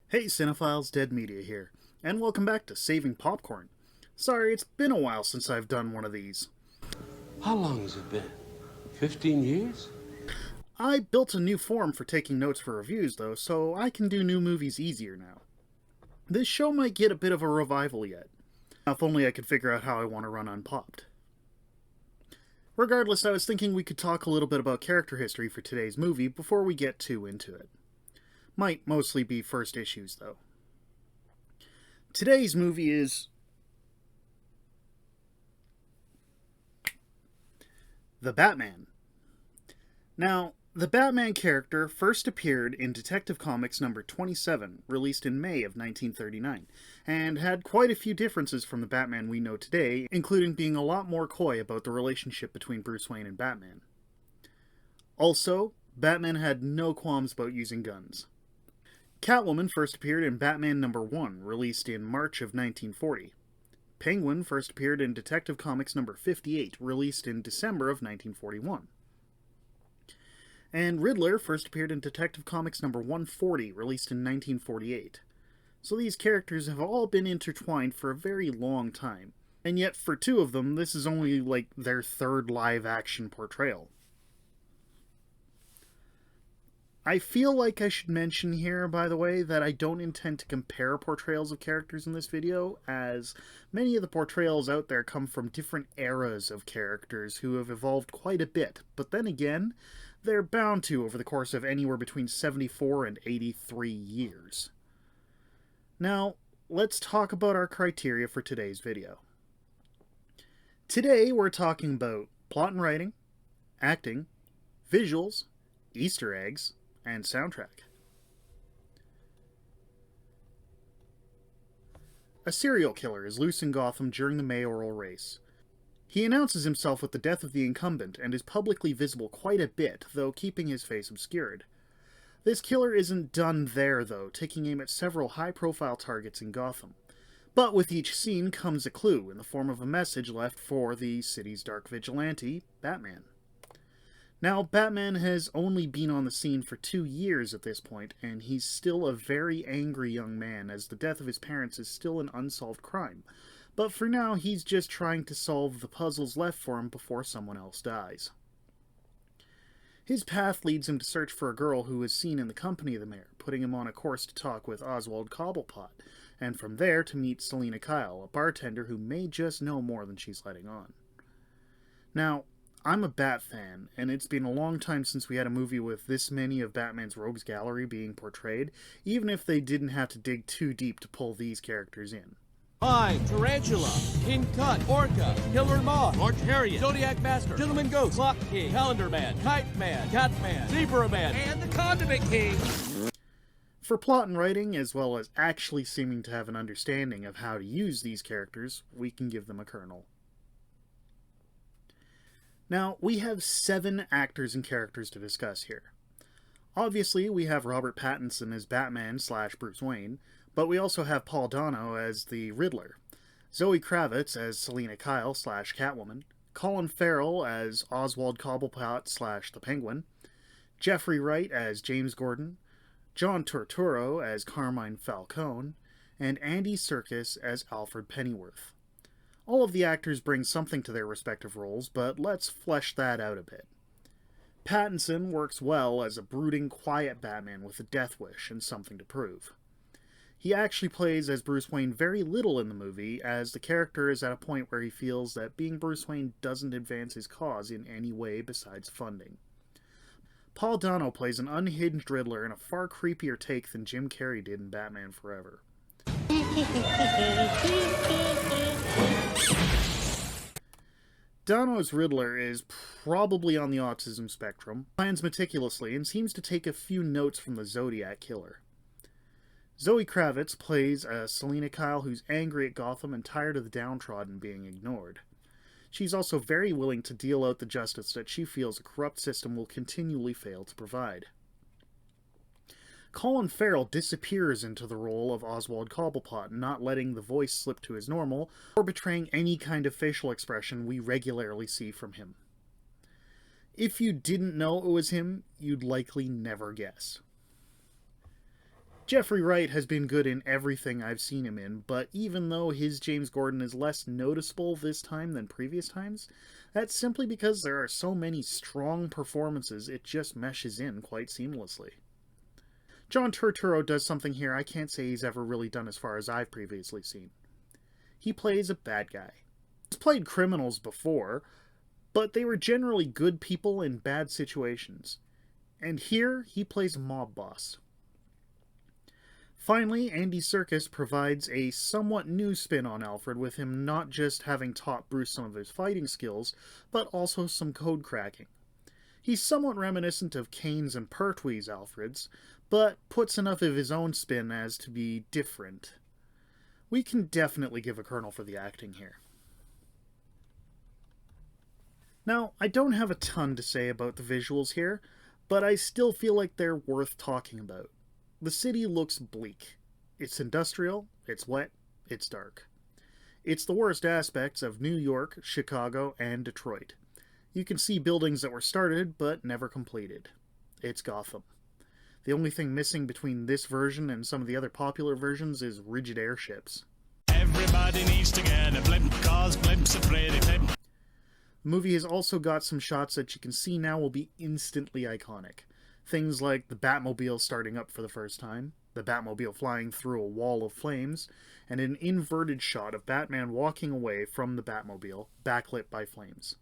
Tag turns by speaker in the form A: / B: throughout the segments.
A: Hey Cinephiles, Deadmedia here, and welcome back to Saving Popcorn. Sorry, it's been a while since I've done one of these.
B: How long has it been? 15 years?
A: I built a new form for taking notes for reviews, though, so I can do new movies easier now. This show might get a bit of a revival yet. If only I could figure out how I want to run Unpopped. Regardless, I was thinking we could talk a little bit about character history for today's movie before we get too into it. Might mostly be first issues, though. Today's movie is The Batman. Now, the Batman character first appeared in Detective Comics number 27, released in May of 1939, and had quite a few differences from the Batman we know today, including being a lot more coy about the relationship between Bruce Wayne and Batman. Also, Batman had no qualms about using guns. Catwoman first appeared in Batman number 1, released in March of 1940. Penguin first appeared in Detective Comics number 58, released in December of 1941. And Riddler first appeared in Detective Comics number 140, released in 1948. So these characters have all been intertwined for a very long time, and yet for two of them, this is only like their third live-action portrayal. I feel like I should mention here, by the way, that I don't intend to compare portrayals of characters in this video, as many of the portrayals out there come from different eras of characters who have evolved quite a bit, but then again, they're bound to over the course of anywhere between 74 and 83 years. Now, let's talk about our criteria for today's video. Today we're talking about plot and writing, acting, visuals, Easter eggs, and soundtrack. A serial killer is loose in Gotham during the mayoral race. He announces himself with the death of the incumbent and is publicly visible quite a bit, though keeping his face obscured. This killer isn't done there, though, taking aim at several high-profile targets in Gotham. But with each scene comes a clue in the form of a message left for the city's dark vigilante, Batman. Now, Batman has only been on the scene for 2 years at this point, and he's still a very angry young man, as the death of his parents is still an unsolved crime. But for now, he's just trying to solve the puzzles left for him before someone else dies. His path leads him to search for a girl who is seen in the company of the mayor, putting him on a course to talk with Oswald Cobblepot, and from there to meet Selina Kyle, a bartender who may just know more than she's letting on. Now, I'm a Bat fan, and it's been a long time since we had a movie with this many of Batman's rogues gallery being portrayed, even if they didn't have to dig too deep to pull these characters in.
C: Mime, Tarantula, King Tut, Orca, Killer Moth, Orange Harriet, Zodiac Master, Gentleman Ghost, Clock King, Calendar Man, Kite Man, Cat Man, Zebra Man, and the Condiment King!
A: For plot and writing, as well as actually seeming to have an understanding of how to use these characters, we can give them a Colonel. Now, we have 7 actors and characters to discuss here. Obviously, we have Robert Pattinson as Batman / Bruce Wayne, but we also have Paul Dano as the Riddler, Zoe Kravitz as Selina Kyle / Catwoman, Colin Farrell as Oswald Cobblepot / the Penguin, Jeffrey Wright as James Gordon, John Turturro as Carmine Falcone, and Andy Serkis as Alfred Pennyworth. All of the actors bring something to their respective roles, but let's flesh that out a bit. Pattinson works well as a brooding, quiet Batman with a death wish and something to prove. He actually plays as Bruce Wayne very little in the movie, as the character is at a point where he feels that being Bruce Wayne doesn't advance his cause in any way besides funding. Paul Dano plays an unhinged Riddler in a far creepier take than Jim Carrey did in Batman Forever. Dano's Riddler is probably on the autism spectrum, plans meticulously, and seems to take a few notes from the Zodiac Killer. Zoe Kravitz plays a Selina Kyle who's angry at Gotham and tired of the downtrodden being ignored. She's also very willing to deal out the justice that she feels a corrupt system will continually fail to provide. Colin Farrell disappears into the role of Oswald Cobblepot, not letting the voice slip to his normal, or betraying any kind of facial expression we regularly see from him. If you didn't know it was him, you'd likely never guess. Jeffrey Wright has been good in everything I've seen him in, but even though his James Gordon is less noticeable this time than previous times, that's simply because there are so many strong performances it just meshes in quite seamlessly. John Turturro does something here I can't say he's ever really done as far as I've previously seen. He plays a bad guy. He's played criminals before, but they were generally good people in bad situations. And here, he plays a mob boss. Finally, Andy Serkis provides a somewhat new spin on Alfred, with him not just having taught Bruce some of his fighting skills, but also some code cracking. He's somewhat reminiscent of Kane's and Pertwee's Alfreds, but puts enough of his own spin as to be different. We can definitely give a Colonel for the acting here. Now, I don't have a ton to say about the visuals here, but I still feel like they're worth talking about. The city looks bleak. It's industrial, it's wet, it's dark. It's the worst aspects of New York, Chicago, and Detroit. You can see buildings that were started but never completed. It's Gotham. The only thing missing between this version and some of the other popular versions is rigid airships.
D: Everybody needs to get a blip, cause blips are pretty flip.
A: The movie has also got some shots that you can see now will be instantly iconic. Things like the Batmobile starting up for the first time, the Batmobile flying through a wall of flames, and an inverted shot of Batman walking away from the Batmobile, backlit by flames.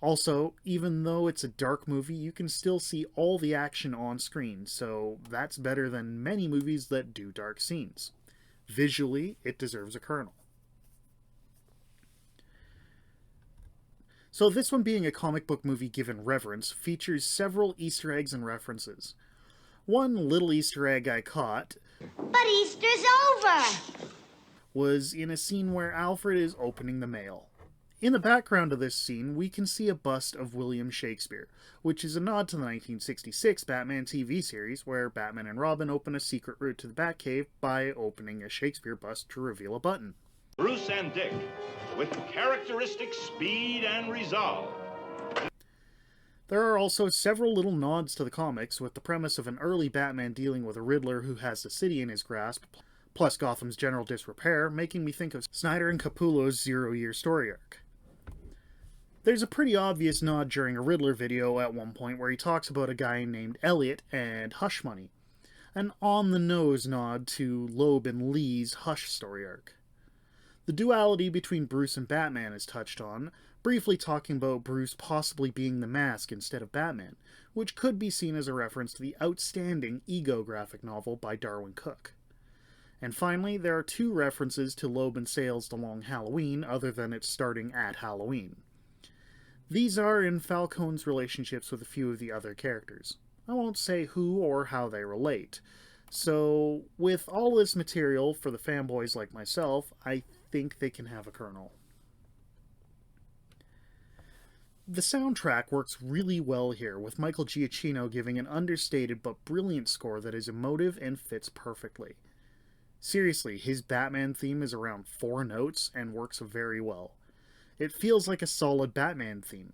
A: Also, even though it's a dark movie, you can still see all the action on screen, so that's better than many movies that do dark scenes. Visually, it deserves a Colonel. So this one, being a comic book movie given reverence, features several Easter eggs and references. One little Easter egg I caught,
E: but Easter's over,
A: was in a scene where Alfred is opening the mail. In the background of this scene, we can see a bust of William Shakespeare, which is a nod to the 1966 Batman TV series where Batman and Robin open a secret route to the Batcave by opening a Shakespeare bust to reveal a button.
F: Bruce and Dick, with characteristic speed and resolve.
A: There are also several little nods to the comics, with the premise of an early Batman dealing with a Riddler who has the city in his grasp, plus Gotham's general disrepair, making me think of Snyder and Capullo's Zero-Year story arc. There's a pretty obvious nod during a Riddler video at one point where he talks about a guy named Elliot and Hush Money, an on-the-nose nod to Loeb and Lee's Hush story arc. The duality between Bruce and Batman is touched on, briefly talking about Bruce possibly being the Mask instead of Batman, which could be seen as a reference to the outstanding Ego graphic novel by Darwin Cook. And finally, there are two references to Loeb and Sayles' The Long Halloween, other than it's starting at Halloween. These are in Falcone's relationships with a few of the other characters. I won't say who or how they relate. So, with all this material for the fanboys like myself, I think they can have a Colonel. The soundtrack works really well here, with Michael Giacchino giving an understated but brilliant score that is emotive and fits perfectly. Seriously, his Batman theme is around 4 notes and works very well. It feels like a solid Batman theme.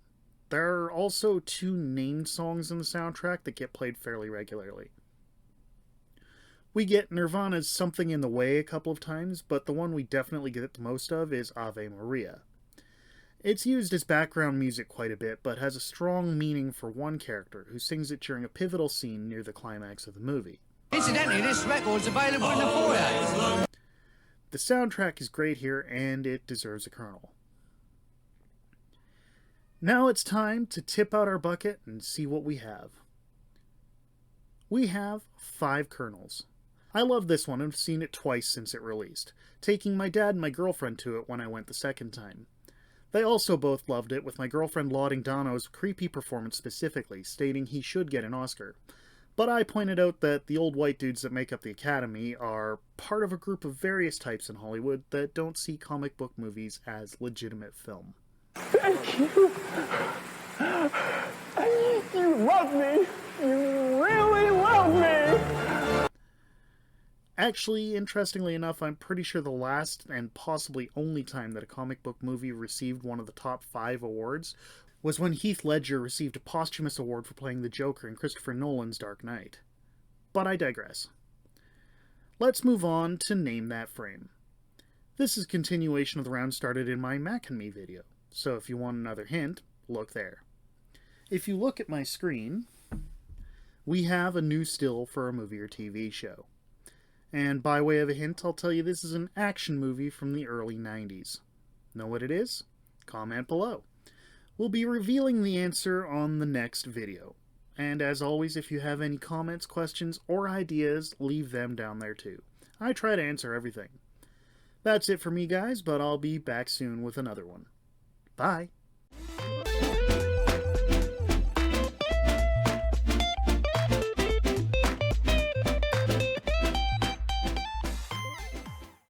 A: There are also 2 named songs in the soundtrack that get played fairly regularly. We get Nirvana's Something in the Way a couple of times, but the one we definitely get the most of is Ave Maria. It's used as background music quite a bit, but has a strong meaning for one character, who sings it during a pivotal scene near the climax of the movie.
C: Incidentally, this record's available in the foyer.
A: The soundtrack is great here, and it deserves a Colonel. Now it's time to tip out our bucket and see what we have. We have 5 Colonels. I love this one and have seen it twice since it released, taking my dad and my girlfriend to it when I went the second time. They also both loved it, with my girlfriend lauding Dono's creepy performance specifically, stating he should get an Oscar. But I pointed out that the old white dudes that make up the Academy are part of a group of various types in Hollywood that don't see comic book movies as legitimate film.
G: Thank you. You love me. You really love me.
A: Actually, interestingly enough, I'm pretty sure the last and possibly only time that a comic book movie received one of the top 5 awards was when Heath Ledger received a posthumous award for playing the Joker in Christopher Nolan's Dark Knight. But I digress. let's move on to Name That Frame. This is a continuation of the round started in my Mac and Me video, so if you want another hint, look there. If you look at my screen, we have a new still for a movie or TV show. And by way of a hint, I'll tell you this is an action movie from the early 90s. Know what it is? Comment below. We'll be revealing the answer on the next video. And as always, if you have any comments, questions, or ideas, leave them down there too. I try to answer everything. That's it for me, guys, but I'll be back soon with another one. Bye!